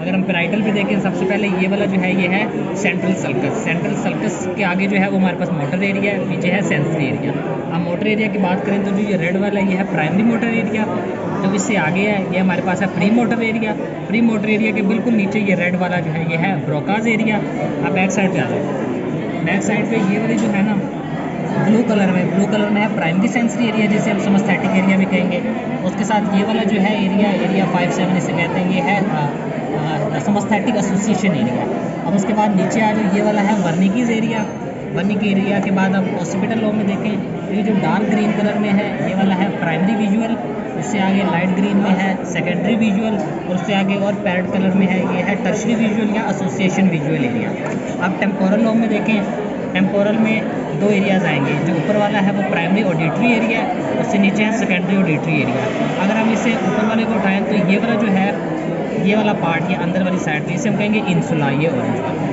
अगर हम पेराइटल पे देखें सबसे पहले ये वाला जो है ये है सेंट्रल सल्कस। सेंट्रल सल्कस के आगे जो है वो हमारे पास मोटर एरिया है, पीछे है सेंसरी एरिया। अब मोटर एरिया की बात करें तो जो ये रेड वाला ये है प्राइमरी मोटर एरिया, जो इससे आगे है ये हमारे पास है pre motor area. Pre motor area के बिल्कुल नीचे ये रेड वाला जो है ये है ब्रोकाज एरिया। अब बैक साइड पे आ जाए, बैक साइड पे ये वाली जो है ना ब्लू कलर में है प्राइमरी सेंसरी एरिया, जिसे हम समस्थेटिक एरिया भी कहेंगे। उसके साथ ये वाला जो है एरिया 5-7 इसे कहते हैं, ये है समस्थेटिक एसोसिएशन एरिया। अब उसके बाद नीचे आ जाओ, ये वाला है वर्निकीज एरिया। वर्निक एरिया के बाद अब हॉस्पिटल लॉ में देखें, ये जो डार्क ग्रीन कलर में है ये वाला है प्राइमरी विजुअल। उससे आगे लाइट ग्रीन में है सेकेंडरी विजुअल, और उससे आगे और पैरेट कलर में है ये है टर्शरी विजुअल या एसोसिएशन विजुअल एरिया। अब टेम्पोरल लॉ में देखें, टेम्पोरल में 2 एरियाज़ आएंगे। जो ऊपर वाला है वो प्राइमरी ऑडिटरी एरिया, उससे नीचे है सेकेंडरी ऑडिटरी एरिया। अगर हम इसे ऊपर वाले को उठाएं तो ये वाला जो है ये वाला पार्ट, ये अंदर वाली साइड, तो इसे हम कहेंगे इंसुला, ये ऑरेंज वाला।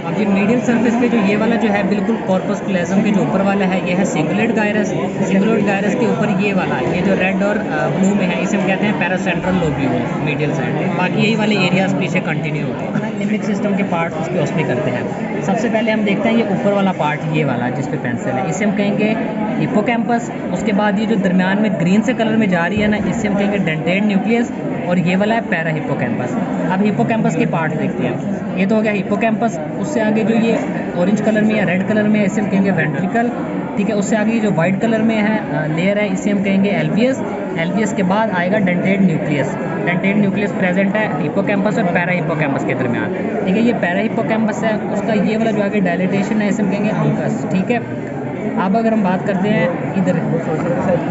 अब ये मीडियल सरफेस पे जो ये वाला जो है बिल्कुल कॉर्पस क्लेजम के जो ऊपर वाला है ये है सिंगुलेट गायरस। सिंगुलेट गायरस के ऊपर ये वाला, ये जो रेड और ब्लू में है इसे हम कहते हैं पैरासेंट्रल लोब्यूल मीडियल साइड पे। बाकी यही वाले एरियाज पीछे कंटिन्यू होते हैं। लिम्बिक सिस्टम के पार्ट उस पर उसमें करते हैं। सबसे पहले हम देखते हैं ये ऊपर वाला पार्ट, ये वाला जिस पे पेंसिल है, इसे हम कहेंगे हिप्पोकैम्पस। उसके बाद ये जो दरमियान में ग्रीन से कलर में जा रही है ना, इसे हम कहेंगे डेंटेड न्यूक्लियस, और ये वाला है पैरा हिप्पोकैम्पस। अब हिप्पोकैम्पस के पार्ट देखते हैं। ये तो हो गया हिप्पोकैम्पस। उससे आगे जो ये ऑरेंज कलर में या रेड कलर में है इसे हम कहेंगे वेंट्रिकल, ठीक है। उससे आगे जो वाइट कलर में है लेयर है इसे हम कहेंगे एल्वियस। एल्वियस के बाद आएगा dentate nucleus. Dentate nucleus present है हिप्पोकैम्पस और पैरा हिप्पोकैम्पस के दरमियान, ठीक है। ये पैरा हिप्पोकैम्पस है, उसका ये वाला जो आगे डायलेटेशन है इसे हम कहेंगे अंकस, ठीक है। अब अगर हम बात करते हैं इधर,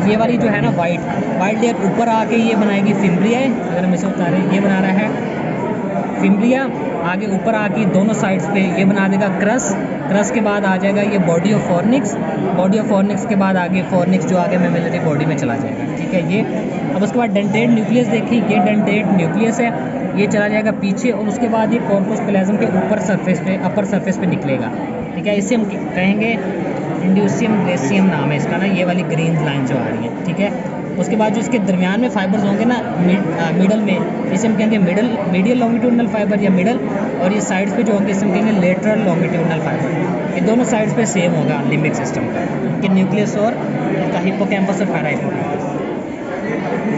ये वाली जो है ना वाइट लेयर ऊपर आके ये बनाएगी फिम्ब्रिया। अगर हम इसे उतारें, ये बना रहा है फिम्ब्रिया। आगे ऊपर आके दोनों साइड्स पे ये बना देगा क्रस के बाद आ जाएगा ये body of fornix. Body of fornix के बाद आगे फॉर्निक्स जो आगे मेमेलरी बॉडी में चला जाएगा, ठीक है ये। अब उसके बाद डेंटेड न्यूक्लियस देखिए, ये डेंटेड न्यूक्लियस है, ये चला जाएगा पीछे, और उसके बाद ये कॉर्पस कैलोज़म के अपर सरफेस पे निकलेगा, ठीक है। इसे हम कहेंगे इंड्यूसियम ग्रेसियम नाम है इसका ना, ये वाली ग्रीन लाइन जो आ रही है, ठीक है। उसके बाद जो इसके दरमियान में फाइबर्स होंगे ना मिडल में, इसे हम कहेंगे मीडियल लॉन्गिट्यूडनल फाइबर या मिडल, और ये साइड्स पे जो होंगे इसे हम कहेंगे लेटरल लॉन्गिट्यूडनल फाइबर। ये दोनों साइड्स पे सेम होगा लिम्बिक सिस्टम का, कि न्यूक्लियस और इसका हिप्पोकैम्पस और पैरा हिप्पोकैम्पस।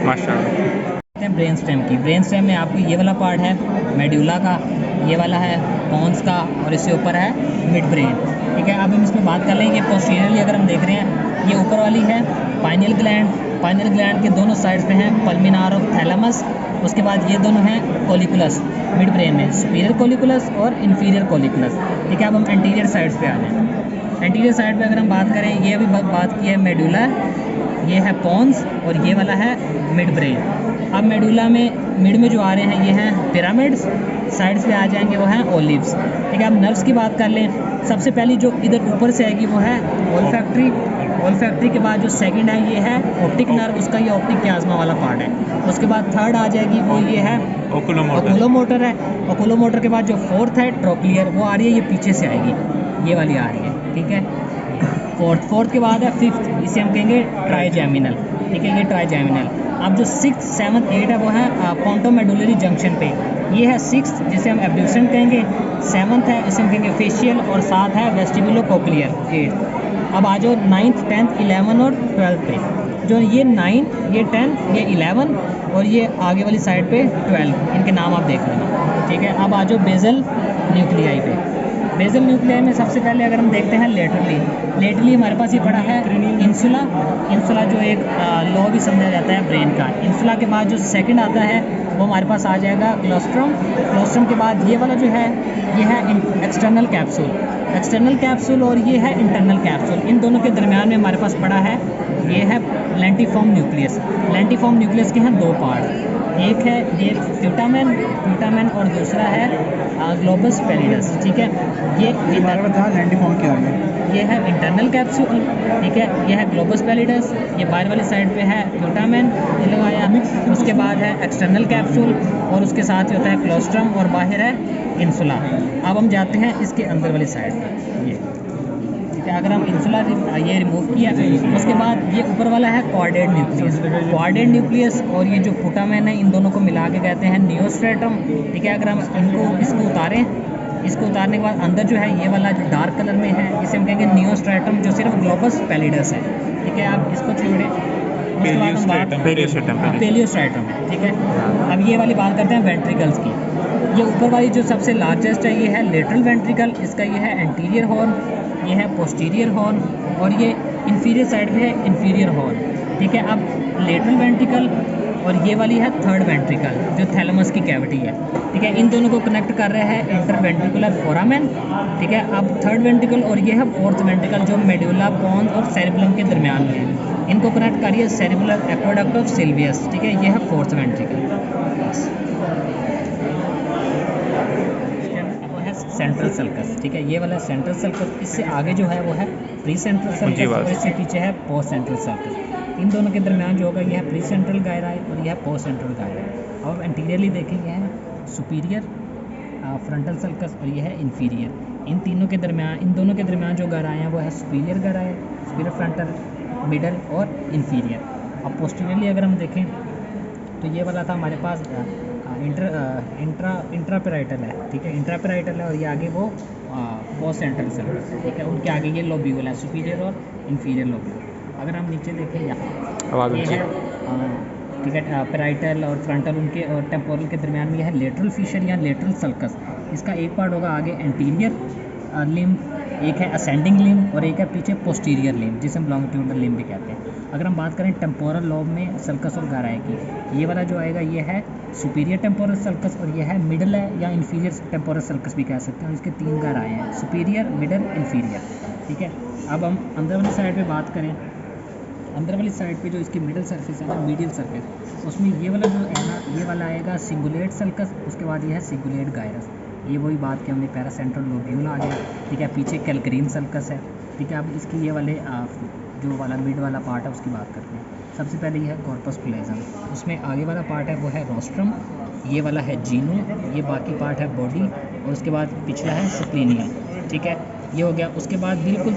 माशाल्लाह। ब्रेन स्टेम की, ब्रेन स्टेम में आपको ये वाला पार्ट है मेडुला का, ये वाला है पॉन्स का, और इससे ऊपर है मिड ब्रेन, ठीक है। अब हम इसमें बात कर लेंगे पोस्टीरियरली अगर हम देख रहे हैं, ये ऊपर वाली है पाइनियल ग्लैंड। पाइनियल ग्लैंड के दोनों साइड्स पे हैं पल्मिनार और थैलेमस। उसके बाद ये दोनों हैं कोलिकुलस मिड ब्रेन में, सुपीरियर कोलिकुलस और इन्फीरियर कोलिकुलस, ठीक है। अब हम एंटीरियर साइड्स पे आ जाएँ। एंटीरियर साइड पे अगर हम बात करें, ये अभी बात की है मेडुला, ये है पॉन्स, और ये वाला है मिड ब्रेन। अब मेडुला में मिड में जो आ रहे हैं ये हैं पिरामिड्स, साइड्स पे आ जाएंगे वो हैं ओलिव्स, ठीक है। अब नर्व्स की बात कर लें, सबसे पहली जो इधर ऊपर से आएगी वो है ओल्फैक्ट्री। ओल्फैक्ट्री के बाद जो सेकंड है ये है ऑप्टिक नर्व, उसका ये ऑप्टिक क्याज़मा वाला पार्ट है। उसके बाद थर्ड आ जाएगी वो ये है ओकुलोमोटर है। ओकुलोमोटर के बाद जो फोर्थ है ट्रोक्लियर, वो आ रही है ये पीछे से आएगी, ये वाली आ रही है, ठीक है। फोर्थ के बाद है फिफ्थ, इसे हम कहेंगे ट्राइजेमिनल, ठीक है, ये ट्राइजेमिनल। अब जो 6th 7th 8 है वो है पोंटोमेडुलरी जंक्शन पे, ये है 6th जिसे हम एब्ड्यूसेंट कहेंगे, 7th है इसे हम कहेंगे फेशियल, और 7 है वेस्टिबुलो कोक्लियर 8th। अब आ जाओ 9th 10th 11 और 12 पे, जो ये 9 ये 10 ये 11 और ये आगे वाली साइड पे 12, इनके नाम आप देख लेना, ठीक है। अब आ जाओ बेजल न्यूक्लियाई पे। बेजल न्यूक्लियाई में सबसे पहले अगर हम देखते हैं लेटरली हमारे पास ये पड़ा है इंसुला जो एक लॉ भी समझा जाता है ब्रेन का। इंसुला के बाद जो सेकंड आता है वो हमारे पास आ जाएगा क्लोस्ट्रम के बाद ये वाला जो है ये है एक्सटर्नल कैप्सूल और ये है इंटरनल कैप्सूल। इन दोनों के दरमियान में हमारे पास पड़ा है ये है लेंटिफॉर्म न्यूक्लियस के हैं 2 पार्ट, एक है ये प्यूटामेन और दूसरा है ग्लोबस पैलिडस, ठीक है। ये लेंटिफॉर्म क्या है? ये है इंटरनल कैप्सूल, ठीक है, ये है ग्लोबस पैलिडस, ये बाहर वाली साइड पे है प्यूटामेन ये लगाया, उसके बाद है एक्सटर्नल कैप्सूल और उसके साथ ही होता है क्लोस्ट्रम और बाहर है इंसुला। अब हम जाते हैं इसके अंदर वाली साइड पे, ये ठीक है। है। अगर हम इंसुला ये रिमूव किया उसके बाद ये ऊपर वाला है क्वाड्रेट न्यूक्लियस। क्वाड्रेट न्यूक्लियस और ये जो फुटामेन है इन दोनों को मिला के कहते हैं नियोस्ट्रेटम, ठीक है। अगर हम इसको उतारें, इसको उतारने के बाद अंदर जो है ये वाला जो डार्क कलर में है इसे हम कहेंगे नियोस्ट्रेटम, जो सिर्फ ग्लोबस पैलिडस है, ठीक है। आप इसको छोड़ें, उसके बाद हम बात पेलियोस्ट्रेटम, ठीक है। अब ये वाली बात करते हैं वेंट्रिकल्स की। ये ऊपर वाली जो सबसे लार्जेस्ट है ये है लेटरल वेंट्रिकल, इसका ये है एंटीरियर हॉर्न, ये है पोस्टीरियर हॉर्न और ये इंफीरियर साइड पे है इंफीरियर हॉर्न, ठीक है। अब लेटरल वेंट्रिकल और ये वाली है थर्ड वेंट्रिकल जो थैलेमस की कैविटी है, ठीक है। इन दोनों को कनेक्ट कर रहा है इंटरवेंट्रिकुलर फोरामेन, ठीक है। अब थर्ड वेंट्रिकल और ये है फोर्थ वेंट्रिकल जो मेडुला पोन्स और सेरिबेलम के दरमियान में है, इनको कनेक्ट करिए सेरिबुलर एक्वाडक्ट ऑफ सिल्वियस, ठीक है। ये है फोर्थ वेंट्रिकल। सेंट्रल सल्कस, ठीक है। ये वाला सेंट्रल सल्कस, इससे आगे जो है वो है प्री सेंट्रल सल्कस और इससे पीछे है पोस्ट सेंट्रल सल्कस। इन दोनों के दरमियान जो होगा ये है प्री सेंट्रल गायरा है और यह है पोस्ट सेंट्रल गायरा है। अब एंटीरियरली देखेंगे है सुपीरियर फ्रंटल सल्कस और ये है इंफीरियर। इन तीनों के दरमियान, इन दोनों के दरमियान जो गायरा है वो है सुपीरियर गायरा है, सुपीरियर फ्रंटल, मिडल और इंफीरियर। अब पोस्टीरियरली अगर हम देखें तो ये वाला था हमारे पास इंट्रापेराइटल है, ठीक है। इंट्रापेराइटल है और ये आगे वो पोस्ट सेंट्रल सल्कस, ठीक है। उनके आगे ये लोब्यूल है, सुपीरियर और इंफीरियर लोब्यूल। अगर हम नीचे देखें यहाँ ये है, ठीक है, पेराइटल और फ्रंटल उनके और टेम्पोरल के दरमियान में यह है लेटरल फिशर या लेटरल सल्कस। इसका एक पार्ट होगा आगे एंटीरियर लिम्ब, एक है असेंडिंग लिम्ब और एक है पीछे पोस्टीरियर लिम्ब जिसे हम लॉन्गिट्यूडनल लिम्ब भी कहते हैं। अगर हम बात करें टेम्पोरल लोब में सल्कस और गायराए की, ये वाला जो आएगा ये है सुपीरियर टेम्पोरल सल्कस और ये है मिडल है या इंफीरियर टेम्पोरल सल्कस भी कह सकते हैं। इसके तीन गायराए हैं, सुपीरियर, मिडल, इंफीरियर, ठीक है। अब हम अंदर वाली साइड पे बात करें, अंदर वाली साइड पे जो इसकी मिडल सरफेस है ना, मीडियल सरफेस, उसमें ये वाला जो है ना, ये वाला आएगा सिंगुलेट सल्कस, उसके बाद ये है सिंगुलेट गायरस। ये वही बात कि हमने पैरासेंट्रल लोब्यूल आ गया, ठीक है। पीछे कैलक्रीन सल्कस है, ठीक है। अब इसकी ये वाले जो वाला मिड वाला पार्ट है उसकी बात करते हैं। सबसे पहले ये है कॉर्पस क्लोजम, उसमें आगे वाला पार्ट है वो है रोस्ट्रम, ये वाला है जीनो, ये बाकी पार्ट है बॉडी और उसके बाद पिछला है स्प्लीनियम, ठीक है। ये हो गया। उसके बाद बिल्कुल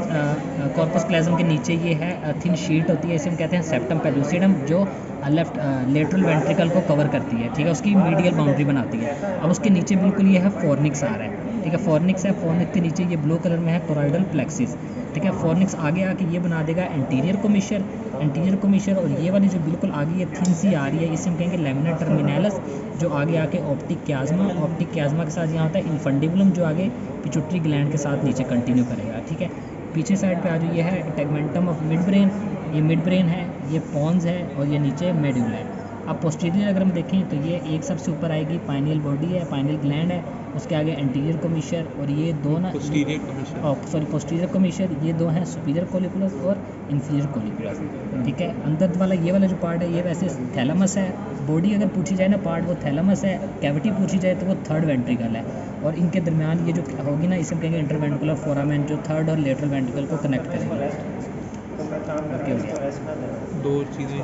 कॉर्पस क्लोजम के नीचे ये है थिन शीट होती है, इसे हम कहते हैं सेप्टम पेलुसिडम, जो लेफ्ट लेटरल वेंट्रिकल को कवर करती है, ठीक है, उसकी मीडियल बाउंड्री बनाती है। अब उसके नीचे बिल्कुल ये है फोर्निक्स आ रहा है, ठीक है। फोर्निक्स है, फोर्निक्स के नीचे ये ब्लू कलर में है टोरॉइडल प्लेक्सिस, ठीक है। फोर्निक्स आगे आके ये बना देगा एंटीरियर कोमिशर, एंटीरियर कोमिशर और ये वाली जो बिल्कुल आगे ये थिन सी आ रही है इसे हम कहेंगे लेमिना टर्मिनैलिस, जो आगे आके ऑप्टिक क्याज्मा, ऑप्टिक क्याज्मा के साथ यहाँ होता है इन्फंडिबुलम जो आगे पिट्यूटरी ग्लैंड के साथ नीचे कंटिन्यू करेगा, ठीक है। पीछे साइड पे आ जाओ, ये है टेगमेंटम ऑफ मिड ब्रेन, ये मिड ब्रेन है, ये पॉन्स है और ये नीचे मेड्यूल है। अब पोस्टीरियर अगर हम देखें तो ये एक सबसे ऊपर आएगी पाइनियल बॉडी है, पाइनियल ग्लैंड है, उसके आगे एंटीरियर कोमिशर और ये दो ना पोस्टीरियर कोमिशर, ये दो हैं सुपीरियर कोलिकुलस और इंफीरियर कोलिकुलस, ठीक है। अंदर वाला ये वाला जो पार्ट है ये वैसे थैलेमस है, बॉडी अगर पूछी जाए ना पार्ट वो थैलेमस है, कैविटी पूछी जाए तो वो थर्ड वेंट्रिकल है और इनके दरमियान ये जो होगी ना इसे हम कहेंगे इंटरवेंट्रिकुलर फोरामेन जो थर्ड और लेटरल वेंट्रिकल को कनेक्ट करेगा। दो चीज़ें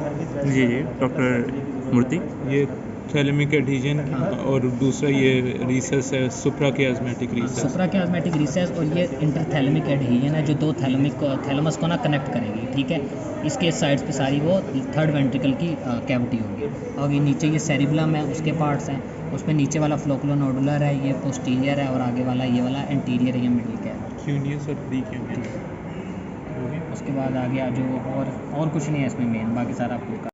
जी जी डॉक्टर मूर्ति, ये थैलेमिक एडहीजन और दूसरा ये रिसेस है सुप्राकियाज्मेटिक रिसेस, सुप्राकियाज्मेटिक रिसेस और ये इंटरथैलेमिक एडहीजन है जो दो थैलेमस को ना कनेक्ट करेगी, ठीक है। इसके साइड्स पे सारी वो थर्ड वेंट्रिकल की कैविटी होगी और ये नीचे ये सेरिबुलम है उसके पार्ट्स हैं, उसमें नीचे वाला फ्लोकुलोनोडुलर है, ये पोस्टीरियर है और आगे वाला ये वाला एंटीरियर है, ये मिडिल का है, क्यूनियस और प्रीक्यूनियस। उसके बाद आ गया जो और कुछ नहीं है इसमें मेन, बाकी सारा आपको